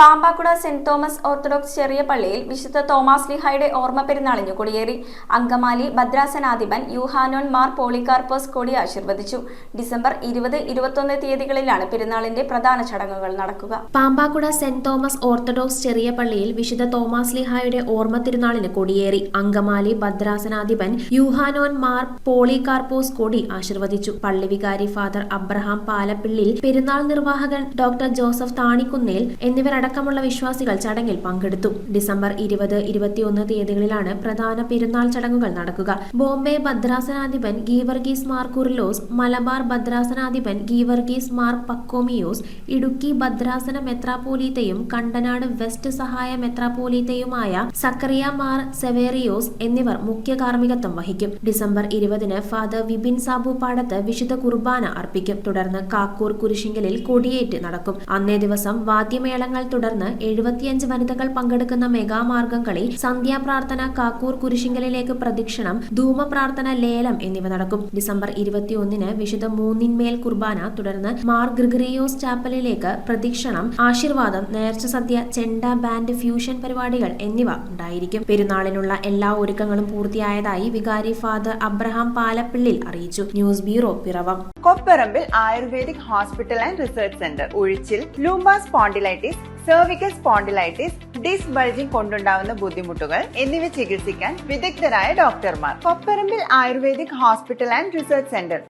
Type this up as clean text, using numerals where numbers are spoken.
Pampakuda saint Thomas orthodox ചെറിയ പള്ളിയിൽ വിശുദ്ധ തോമാസ് ലീഹായുടെ ഓർമ്മ പെരുന്നാളിന് കൊടിയേറി. അങ്കമാലി ഭദ്രാസനാധിപൻ യൂഹാനോൻ മാർ പോളികാർപ്പോസ് കൊടി ആശീർവദിച്ചു. ഡിസംബർ 20-21 തീയതികളിലാണ് പെരുന്നാളിന്റെ പ്രധാന ചടങ്ങുകൾ നടക്കുക. പാമ്പാക്കുട സെന്റ് തോമസ് ഓർത്തഡോക്സ് ചെറിയ പള്ളിയിൽ വിശുദ്ധ തോമാസ് ലീഹായുടെ ഓർമ്മ തിരുനാളിന് കൊടിയേറി. അങ്കമാലി ഭദ്രാസനാധിപൻ യൂഹാനോൻ മാർ പോളികാർപ്പോസ് കൊടി ആശീർവദിച്ചു. പള്ളി വികാരി ഫാദർ അബ്രഹാം പാലപ്പിള്ളിൽ, പെരുന്നാൾ നിർവാഹകൻ ഡോക്ടർ ജോസഫ് താണിക്കുന്നേൽ എന്നിവരടക്കമുള്ള വിശ്വാസികൾ ചടങ്ങിൽ പങ്കെടുത്തു. ഡിസംബർ 20-21 തീയതികളിലാണ് പ്രധാന പെരുന്നാൾ ചടങ്ങുകൾ നടക്കുക. ബോംബെ ഭദ്രാസനാധിപൻ ഗീവർഗീസ് മാർ കുർലോസ്, മലബാർ ഭദ്രാസനാധിപൻ ഗീവർഗീസ് മാർ പക്കോമിയോസ്, ഇടുക്കി ഭദ്രാസന മെത്രാപ്പോലീത്തയും കണ്ടനാട് വെസ്റ്റ് സഹായ മെത്രാപ്പോലീത്തയുമായ സക്കറിയ മാർ സെവേറിയോസ് എന്നിവർ മുഖ്യ കാർമ്മികത്വം വഹിക്കും. ഡിസംബർ 20-ന് ഫാദർ വിപിൻ സാബു പാടത്ത് വിശുദ്ധ കുർബാന അർപ്പിക്കും. തുടർന്ന് കാക്കൂർ കുരിശിങ്കലിൽ കൊടിയേറ്റ് നടക്കും. അന്നേ ദിവസം വാദ്യമേളങ്ങൾ തുടർന്ന് 75 വനിതകൾ പങ്കെടുക്കുന്ന മെഗാമാർഗം കളി, സന്ധ്യാപ്രാർത്ഥന, കാക്കൂർ കുരിശിങ്കലിലേക്ക് പ്രദക്ഷിണം, ധൂമപ്രാർത്ഥന, ലേലം എന്നിവ നടക്കും. ഡിസംബർ 21-ന് വിശുദ്ധ മൂന്നിന്മേൽ കുർബാന, തുടർന്ന് മാർ ഗ്രിഗറിയോസ് ചാപ്പലിലേക്ക് പ്രദക്ഷിണം, ആശീർവാദം, നേർച്ച സദ്യ, ചെണ്ട, ബാൻഡ്, ഫ്യൂഷൻ പരിപാടികൾ എന്നിവ ഉണ്ടായിരിക്കും. പെരുന്നാളിനുള്ള എല്ലാ ഒരുക്കങ്ങളും പൂർത്തിയായതായി വികാരി ഫാദർ അബ്രഹാം പാലപ്പിള്ളിൽ അറിയിച്ചു. News bureau, Piravom. കൊപ്പറമ്പിൽ ayurvedic hospital and research centre. ഉഴിച്ചിൽ, lumbar spondylitis, cervical spondylitis, disc bulging കൊണ്ടുണ്ടാവുന്ന ബുദ്ധിമുട്ടുകൾ എന്നിവ ചികിത്സിക്കാൻ വിദഗ്ധരായ ഡോക്ടർമാർ. കൊപ്പറമ്പിൽ ayurvedic hospital and research centre.